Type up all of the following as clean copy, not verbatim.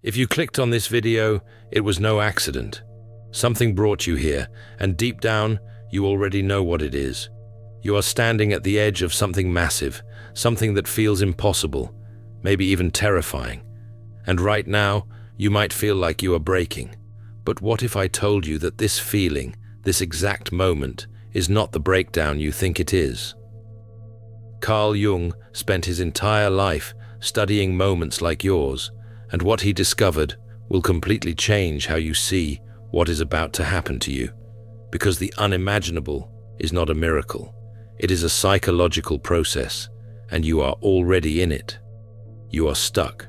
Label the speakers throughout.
Speaker 1: If you clicked on this video, it was no accident. Something brought you here, and deep down, you already know what it is. You are standing at the edge of something massive, something that feels impossible, maybe even terrifying. And right now, you might feel like you are breaking. But what if I told you that this feeling, this exact moment, is not the breakdown you think it is? Carl Jung spent his entire life studying moments like yours, and what he discovered will completely change how you see what is about to happen to you. Because the unimaginable is not a miracle. It is a psychological process, and you are already in it. You are stuck.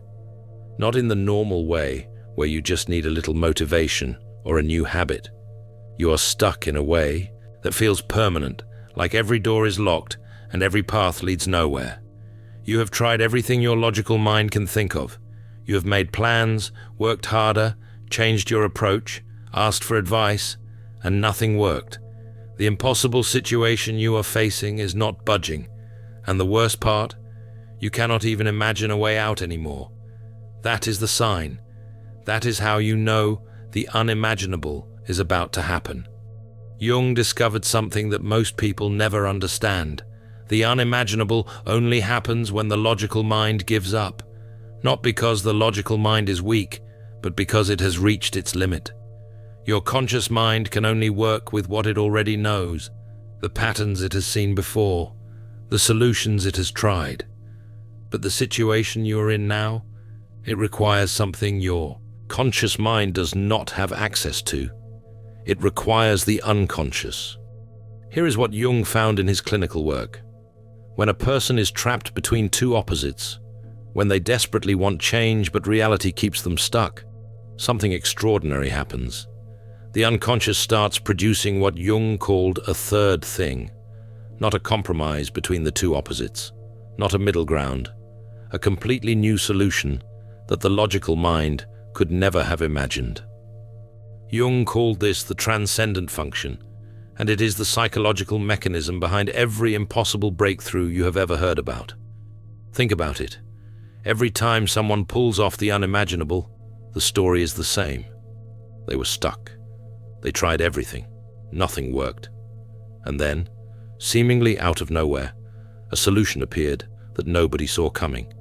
Speaker 1: Not in the normal way, where you just need a little motivation or a new habit. You are stuck in a way that feels permanent, like every door is locked and every path leads nowhere. You have tried everything your logical mind can think of. You have made plans, worked harder, changed your approach, asked for advice, and nothing worked. The impossible situation you are facing is not budging, and the worst part, you cannot even imagine a way out anymore. That is the sign. That is how you know the unimaginable is about to happen. Jung discovered something that most people never understand. The unimaginable only happens when the logical mind gives up. Not because the logical mind is weak, but because it has reached its limit. Your conscious mind can only work with what it already knows, the patterns it has seen before, the solutions it has tried. But the situation you are in now, it requires something your conscious mind does not have access to. It requires the unconscious. Here is what Jung found in his clinical work. When a person is trapped between two opposites, when they desperately want change but reality keeps them stuck, something extraordinary happens. The unconscious starts producing what Jung called a third thing, not a compromise between the two opposites, not a middle ground, a completely new solution that the logical mind could never have imagined. Jung called this the transcendent function, and it is the psychological mechanism behind every impossible breakthrough you have ever heard about. Think about it. Every time someone pulls off the unimaginable, the story is the same. They were stuck. They tried everything. Nothing worked. And then, seemingly out of nowhere, a solution appeared that nobody saw coming.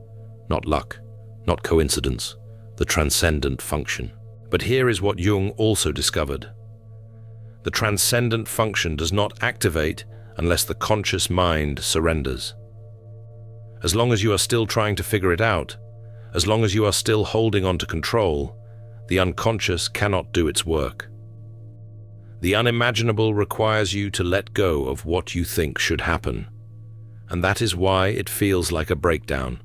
Speaker 1: Not luck, not coincidence, the transcendent function. But here is what Jung also discovered. The transcendent function does not activate unless the conscious mind surrenders. As long as you are still trying to figure it out, as long as you are still holding on to control, the unconscious cannot do its work. The unimaginable requires you to let go of what you think should happen. And that is why it feels like a breakdown.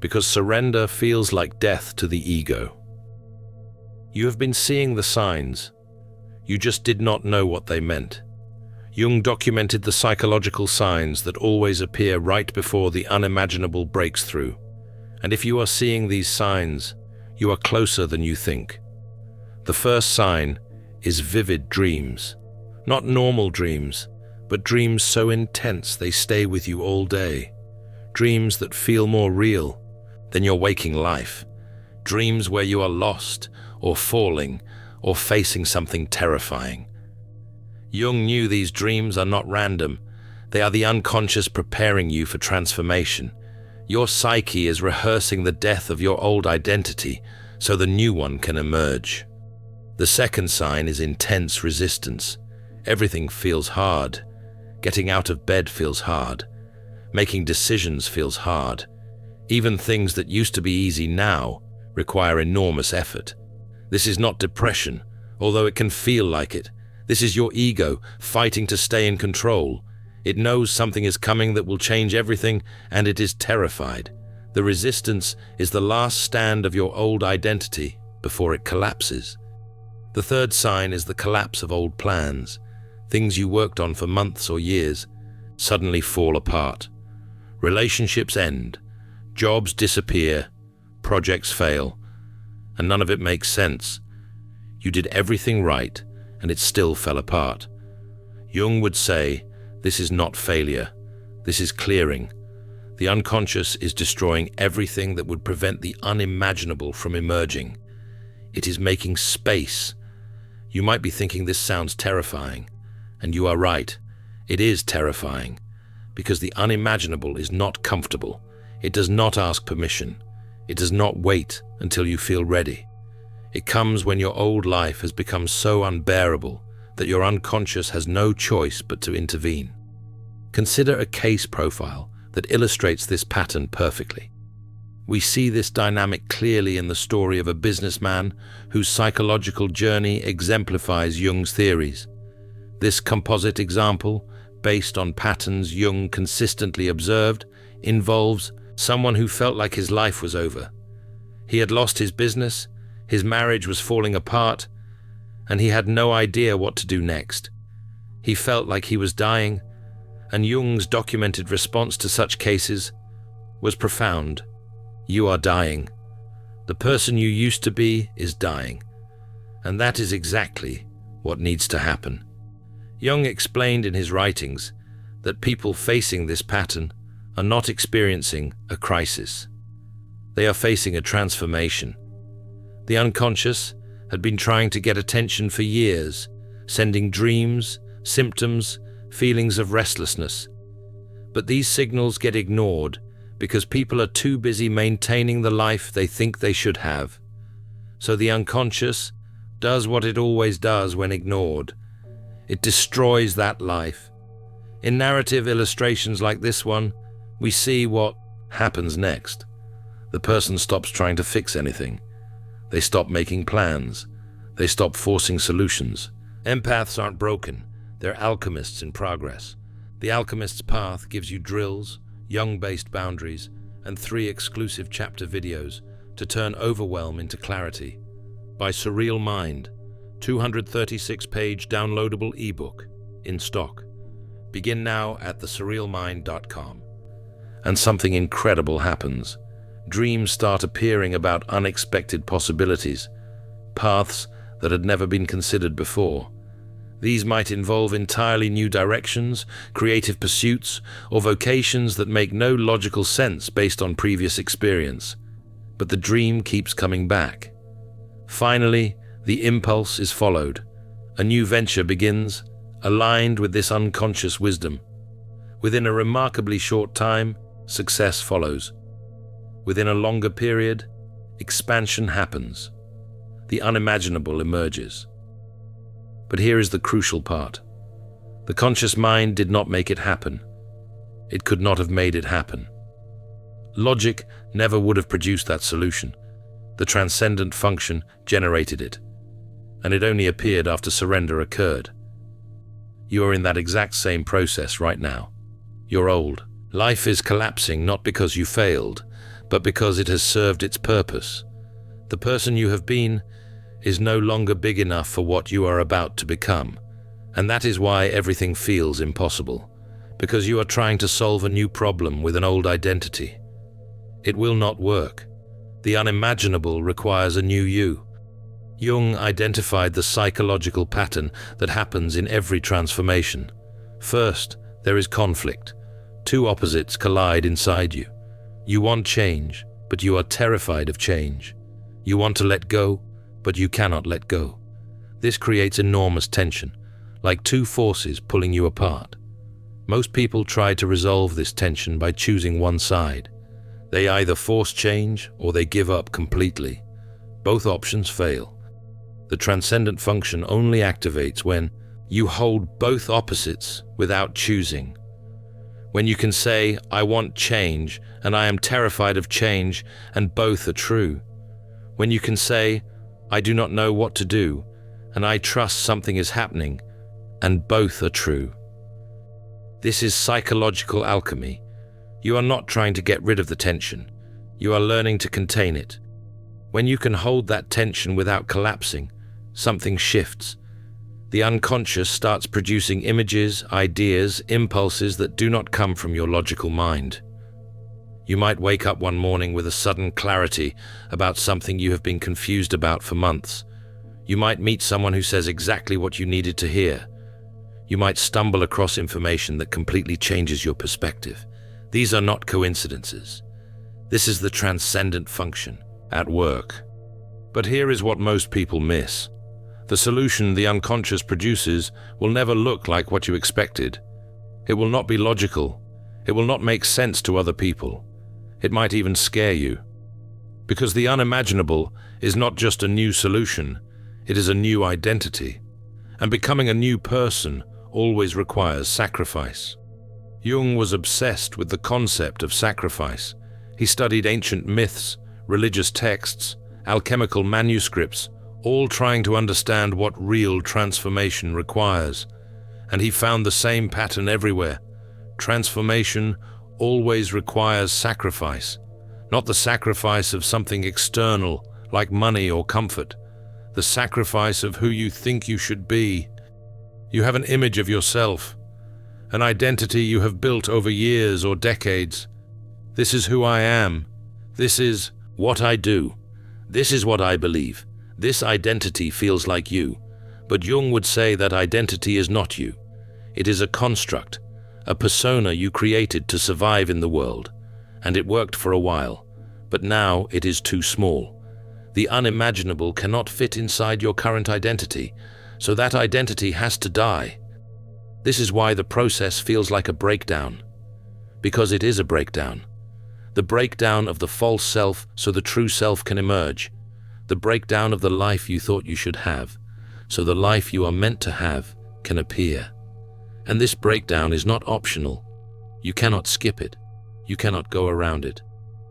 Speaker 1: Because surrender feels like death to the ego. You have been seeing the signs. You just did not know what they meant. Jung documented the psychological signs that always appear right before the unimaginable breaks through. And if you are seeing these signs, you are closer than you think. The first sign is vivid dreams. Not normal dreams, but dreams so intense they stay with you all day. Dreams that feel more real than your waking life. Dreams where you are lost, or falling, or facing something terrifying. Jung knew these dreams are not random. They are the unconscious preparing you for transformation. Your psyche is rehearsing the death of your old identity so the new one can emerge. The second sign is intense resistance. Everything feels hard. Getting out of bed feels hard. Making decisions feels hard. Even things that used to be easy now require enormous effort. This is not depression, although it can feel like it. This is your ego fighting to stay in control. It knows something is coming that will change everything, and it is terrified. The resistance is the last stand of your old identity before it collapses. The third sign is the collapse of old plans. Things you worked on for months or years suddenly fall apart. Relationships end. Jobs disappear. Projects fail. And none of it makes sense. You did everything right, and it still fell apart. Jung would say, this is not failure. This is clearing. The unconscious is destroying everything that would prevent the unimaginable from emerging. It is making space. You might be thinking this sounds terrifying, and you are right. It is terrifying, because the unimaginable is not comfortable. It does not ask permission. It does not wait until you feel ready. It comes when your old life has become so unbearable that your unconscious has no choice but to intervene. Consider a case profile that illustrates this pattern perfectly. We see this dynamic clearly in the story of a businessman whose psychological journey exemplifies Jung's theories. This composite example, based on patterns Jung consistently observed, involves someone who felt like his life was over. He had lost his business, his marriage was falling apart, and he had no idea what to do next. He felt like he was dying, and Jung's documented response to such cases was profound. You are dying. The person you used to be is dying. And that is exactly what needs to happen. Jung explained in his writings that people facing this pattern are not experiencing a crisis. They are facing a transformation. The unconscious had been trying to get attention for years, sending dreams, symptoms, feelings of restlessness. But these signals get ignored because people are too busy maintaining the life they think they should have. So the unconscious does what it always does when ignored. It destroys that life. In narrative illustrations like this one, we see what happens next. The person stops trying to fix anything. They stop making plans. They stop forcing solutions. Empaths aren't broken. They're alchemists in progress. The Alchemist's Path gives you drills, Jung-based boundaries, and 3 exclusive chapter videos to turn overwhelm into clarity. By Surreal Mind, 236-page downloadable ebook in stock. Begin now at thesurrealmind.com. And something incredible happens. Dreams start appearing about unexpected possibilities, paths that had never been considered before. These might involve entirely new directions, creative pursuits, or vocations that make no logical sense based on previous experience. But the dream keeps coming back. Finally, the impulse is followed. A new venture begins, aligned with this unconscious wisdom. Within a remarkably short time, success follows. Within a longer period, expansion happens. The unimaginable emerges. But here is the crucial part. The conscious mind did not make it happen. It could not have made it happen. Logic never would have produced that solution. The transcendent function generated it, and it only appeared after surrender occurred. You are in that exact same process right now. You're old. Life is collapsing not because you failed, but because it has served its purpose. The person you have been is no longer big enough for what you are about to become, and that is why everything feels impossible, because you are trying to solve a new problem with an old identity. It will not work. The unimaginable requires a new you. Jung identified the psychological pattern that happens in every transformation. First, there is conflict. 2 opposites collide inside you. You want change, but you are terrified of change. You want to let go, but you cannot let go. This creates enormous tension, like 2 forces pulling you apart. Most people try to resolve this tension by choosing one side. They either force change or they give up completely. Both options fail. The transcendent function only activates when you hold both opposites without choosing. When you can say, I want change and I am terrified of change, and both are true. When you can say, I do not know what to do and I trust something is happening, and both are true. This is psychological alchemy. You are not trying to get rid of the tension. You are learning to contain it. When you can hold that tension without collapsing, something shifts. The unconscious starts producing images, ideas, impulses that do not come from your logical mind. You might wake up one morning with a sudden clarity about something you have been confused about for months. You might meet someone who says exactly what you needed to hear. You might stumble across information that completely changes your perspective. These are not coincidences. This is the transcendent function at work. But here is what most people miss. The solution the unconscious produces will never look like what you expected. It will not be logical. It will not make sense to other people. It might even scare you. Because the unimaginable is not just a new solution, it is a new identity. And becoming a new person always requires sacrifice. Jung was obsessed with the concept of sacrifice. He studied ancient myths, religious texts, alchemical manuscripts, all trying to understand what real transformation requires. And he found the same pattern everywhere. Transformation always requires sacrifice, not the sacrifice of something external like money or comfort, the sacrifice of who you think you should be. You have an image of yourself, an identity you have built over years or decades. This is who I am. This is what I do. This is what I believe. This identity feels like you. But Jung would say that identity is not you. It is a construct, a persona you created to survive in the world. And it worked for a while. But now it is too small. The unimaginable cannot fit inside your current identity, so that identity has to die. This is why the process feels like a breakdown. Because it is a breakdown. The breakdown of the false self so the true self can emerge. The breakdown of the life you thought you should have, so the life you are meant to have can appear. And this breakdown is not optional. You cannot skip it. You cannot go around it.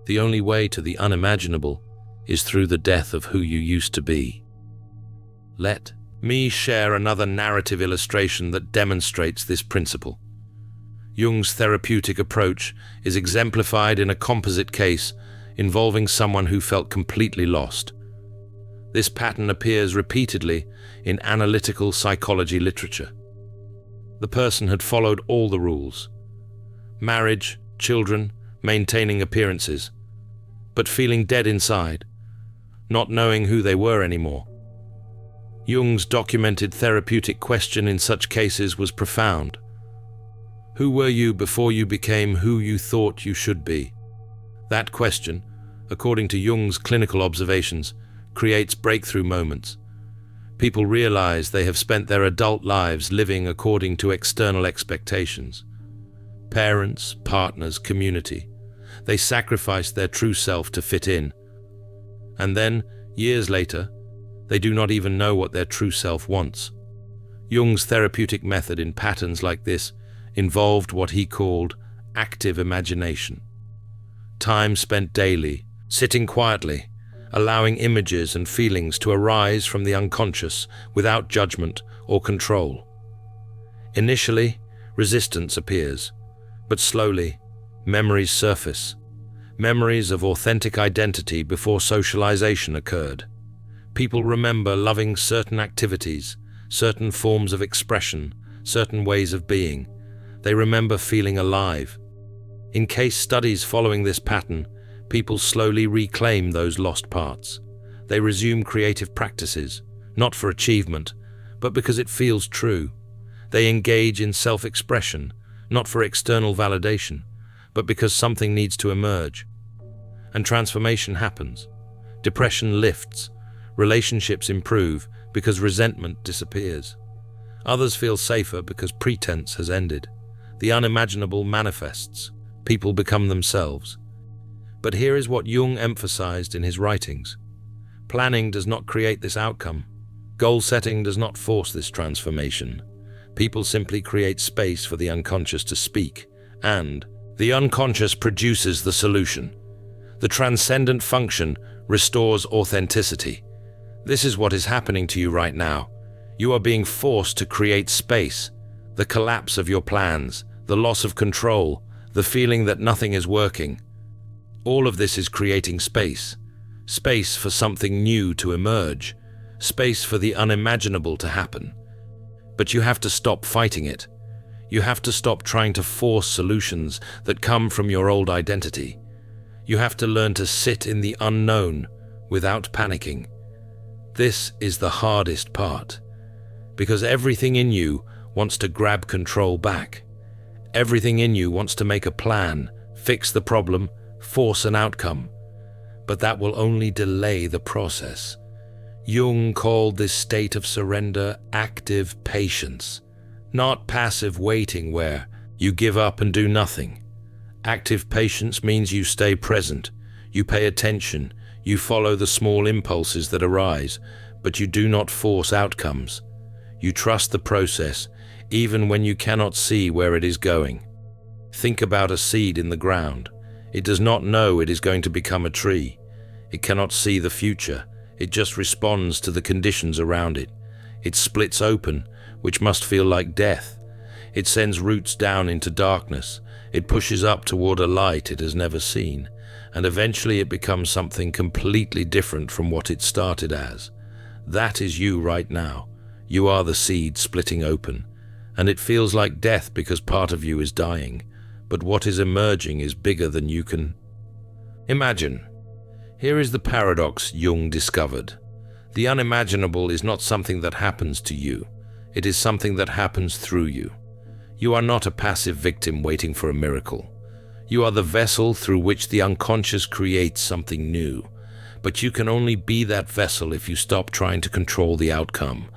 Speaker 1: The only way to the unimaginable is through the death of who you used to be. Let me share another narrative illustration that demonstrates this principle. Jung's therapeutic approach is exemplified in a composite case involving someone who felt completely lost. This pattern appears repeatedly in analytical psychology literature. The person had followed all the rules: marriage, children, maintaining appearances, but feeling dead inside, not knowing who they were anymore. Jung's documented therapeutic question in such cases was profound. Who were you before you became who you thought you should be? That question, according to Jung's clinical observations, creates breakthrough moments. People realize they have spent their adult lives living according to external expectations. Parents, partners, community. They sacrifice their true self to fit in. And then, years later, they do not even know what their true self wants. Jung's therapeutic method in patterns like this involved what he called active imagination. Time spent daily, sitting quietly, allowing images and feelings to arise from the unconscious without judgment or control. Initially, resistance appears, but slowly, memories surface. Memories of authentic identity before socialization occurred. People remember loving certain activities, certain forms of expression, certain ways of being. They remember feeling alive. In case studies following this pattern, people slowly reclaim those lost parts. They resume creative practices, not for achievement, but because it feels true. They engage in self-expression, not for external validation, but because something needs to emerge. And transformation happens. Depression lifts. Relationships improve because resentment disappears. Others feel safer because pretense has ended. The unimaginable manifests. People become themselves. But here is what Jung emphasized in his writings. Planning does not create this outcome. Goal setting does not force this transformation. People simply create space for the unconscious to speak, and the unconscious produces the solution. The transcendent function restores authenticity. This is what is happening to you right now. You are being forced to create space. The collapse of your plans, the loss of control, the feeling that nothing is working. All of this is creating space. Space for something new to emerge. Space for the unimaginable to happen. But you have to stop fighting it. You have to stop trying to force solutions that come from your old identity. You have to learn to sit in the unknown without panicking. This is the hardest part, because everything in you wants to grab control back. Everything in you wants to make a plan, fix the problem, force an outcome. But that will only delay the process. Jung called this state of surrender active patience, not passive waiting where you give up and do nothing. Active patience means you stay present, you pay attention, you follow the small impulses that arise, but you do not force outcomes. You trust the process, even when you cannot see where it is going. Think about a seed in the ground. It does not know it is going to become a tree. It cannot see the future. It just responds to the conditions around it. It splits open, which must feel like death. It sends roots down into darkness. It pushes up toward a light it has never seen, and eventually it becomes something completely different from what it started as. That is you right now. You are the seed splitting open, and it feels like death because part of you is dying, but what is emerging is bigger than you can imagine. Here is the paradox Jung discovered. The unimaginable is not something that happens to you. It is something that happens through you. You are not a passive victim waiting for a miracle. You are the vessel through which the unconscious creates something new. But you can only be that vessel if you stop trying to control the outcome.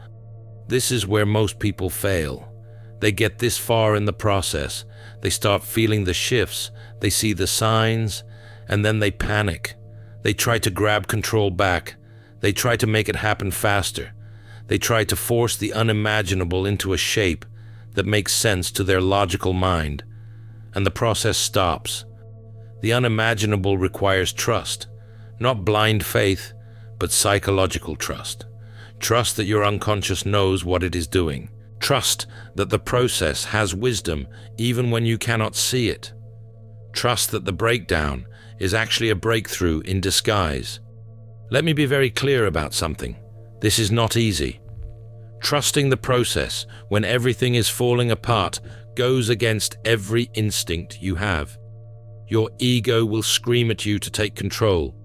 Speaker 1: This is where most people fail. They get this far in the process. They start feeling the shifts. They see the signs, and then they panic. They try to grab control back. They try to make it happen faster. They try to force the unimaginable into a shape that makes sense to their logical mind, and the process stops. The unimaginable requires trust, not blind faith, but psychological trust. Trust that your unconscious knows what it is doing. Trust that the process has wisdom even when you cannot see it. Trust that the breakdown is actually a breakthrough in disguise. Let me be very clear about something. This is not easy. Trusting the process when everything is falling apart goes against every instinct you have. Your ego will scream at you to take control.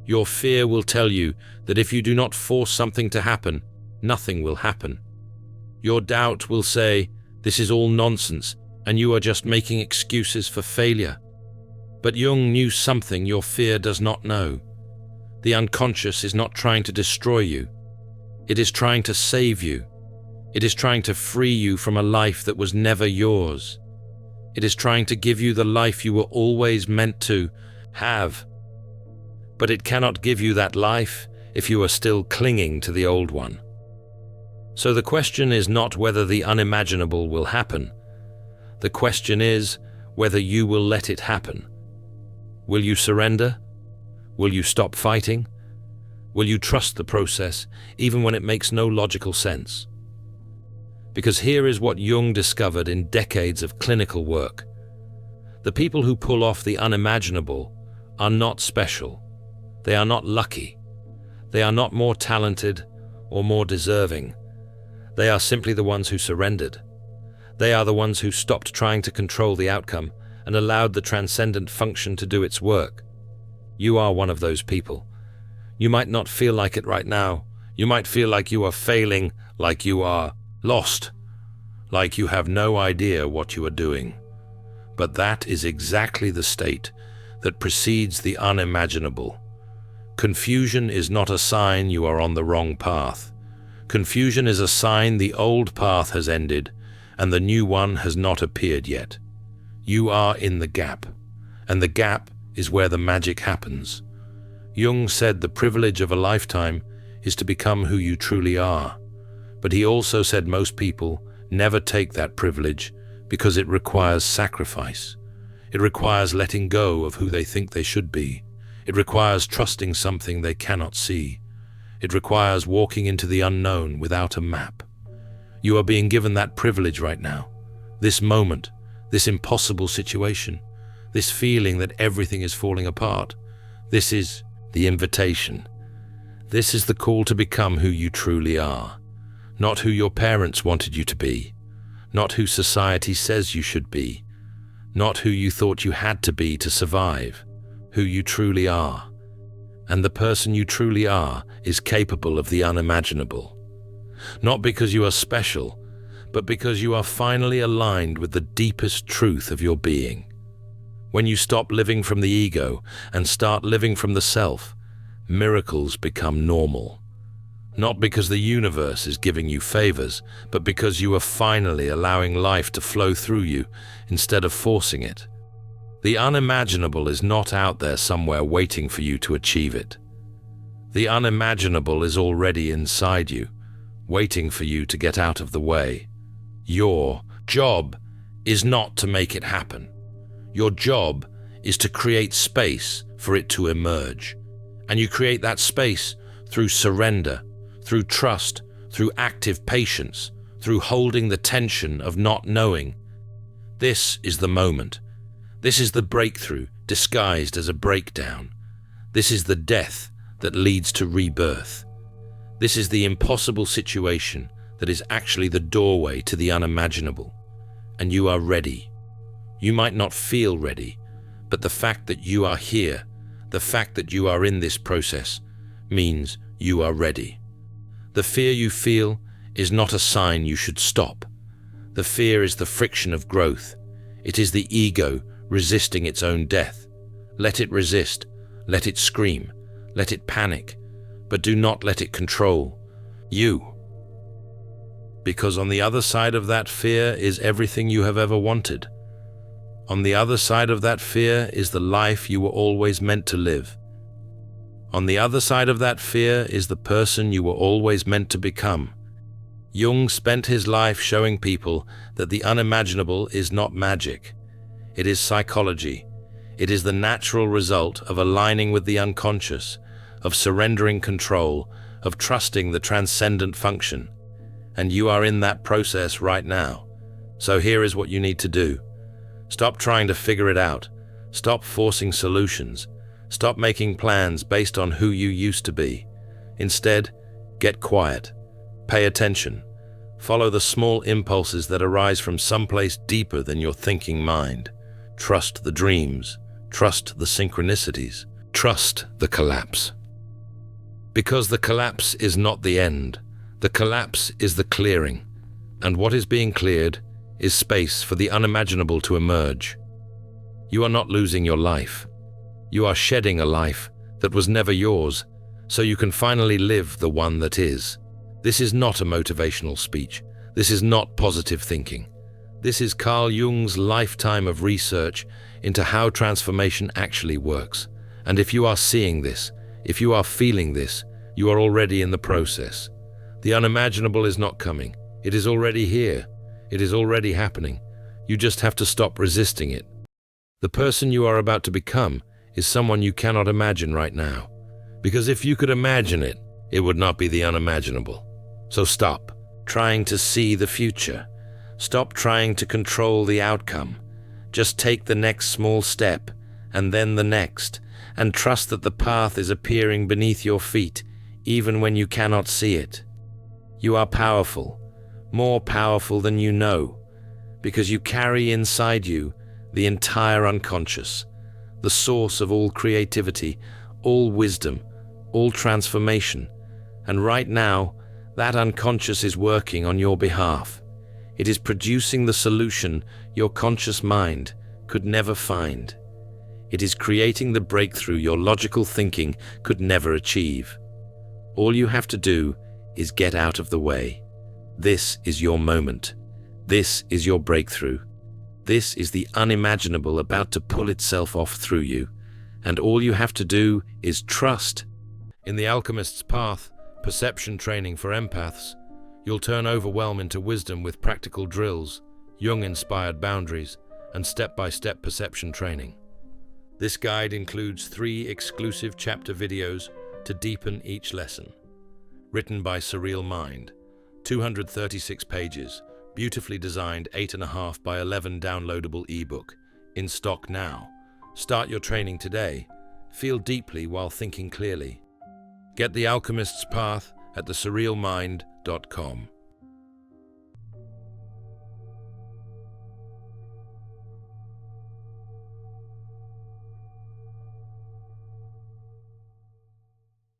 Speaker 1: Your fear will tell you that if you do not force something to happen, nothing will happen. Your doubt will say, this is all nonsense, and you are just making excuses for failure. But Jung knew something your fear does not know. The unconscious is not trying to destroy you. It is trying to save you. It is trying to free you from a life that was never yours. It is trying to give you the life you were always meant to have. But it cannot give you that life if you are still clinging to the old one. So the question is not whether the unimaginable will happen. The question is whether you will let it happen. Will you surrender? Will you stop fighting? Will you trust the process, even when it makes no logical sense? Because here is what Jung discovered in decades of clinical work. The people who pull off the unimaginable are not special. They are not lucky. They are not more talented or more deserving. They are simply the ones who surrendered. They are the ones who stopped trying to control the outcome and allowed the transcendent function to do its work. You are one of those people. You might not feel like it right now. You might feel like you are failing, like you are lost, like you have no idea what you are doing. But that is exactly the state that precedes the unimaginable. Confusion is not a sign you are on the wrong path. Confusion is a sign the old path has ended and the new one has not appeared yet. You are in the gap, and the gap is where the magic happens. Jung said the privilege of a lifetime is to become who you truly are, but he also said most people never take that privilege because it requires sacrifice. It requires letting go of who they think they should be. It requires trusting something they cannot see. It requires walking into the unknown without a map. You are being given that privilege right now, this moment, this impossible situation, this feeling that everything is falling apart. This is the invitation. This is the call to become who you truly are, not who your parents wanted you to be, not who society says you should be, not who you thought you had to be to survive, who you truly are. And the person you truly are is capable of the unimaginable. Not because you are special, but because you are finally aligned with the deepest truth of your being. When you stop living from the ego and start living from the self, miracles become normal. Not because the universe is giving you favors, but because you are finally allowing life to flow through you instead of forcing it. The unimaginable is not out there somewhere waiting for you to achieve it. The unimaginable is already inside you, waiting for you to get out of the way. Your job is not to make it happen. Your job is to create space for it to emerge. And you create that space through surrender, through trust, through active patience, through holding the tension of not knowing. This is the moment. This is the breakthrough disguised as a breakdown. This is the death that leads to rebirth. This is the impossible situation that is actually the doorway to the unimaginable. And you are ready. You might not feel ready, but the fact that you are here, the fact that you are in this process, means you are ready. The fear you feel is not a sign you should stop. The fear is the friction of growth. It is the ego resisting its own death. Let it resist, let it scream, let it panic, but do not let it control you. Because on the other side of that fear is everything you have ever wanted. On the other side of that fear is the life you were always meant to live. On the other side of that fear is the person you were always meant to become. Jung spent his life showing people that the unimaginable is not magic. It is psychology. It is the natural result of aligning with the unconscious, of surrendering control, of trusting the transcendent function. And you are in that process right now. So here is what you need to do. Stop trying to figure it out. Stop forcing solutions. Stop making plans based on who you used to be. Instead, get quiet. Pay attention. Follow the small impulses that arise from someplace deeper than your thinking mind. Trust the dreams. Trust the synchronicities. Trust the collapse. Because the collapse is not the end. The collapse is the clearing. And what is being cleared is space for the unimaginable to emerge. You are not losing your life. You are shedding a life that was never yours, so you can finally live the one that is. This is not a motivational speech. This is not positive thinking. This is Carl Jung's lifetime of research into how transformation actually works. And if you are seeing this, if you are feeling this, you are already in the process. The unimaginable is not coming. It is already here. It is already happening. You just have to stop resisting it. The person you are about to become is someone you cannot imagine right now. Because if you could imagine it, it would not be the unimaginable. So stop trying to see the future. Stop trying to control the outcome. Just take the next small step, and then the next, and trust that the path is appearing beneath your feet, even when you cannot see it. You are powerful, more powerful than you know, because you carry inside you the entire unconscious, the source of all creativity, all wisdom, all transformation. And right now, that unconscious is working on your behalf. It is producing the solution your conscious mind could never find. It is creating the breakthrough your logical thinking could never achieve. All you have to do is get out of the way. This is your moment. This is your breakthrough. This is the unimaginable about to pull itself off through you. And all you have to do is trust. In the alchemist's path, perception training for empaths, you'll turn overwhelm into wisdom with practical drills, Jung-inspired boundaries, and step-by-step perception training. This guide includes 3 exclusive chapter videos to deepen each lesson. Written by Surreal Mind, 236 pages, beautifully designed 8.5 by 11 downloadable ebook, in stock now. Start your training today. Feel deeply while thinking clearly. Get the Alchemist's Path at thesurrealmind.com.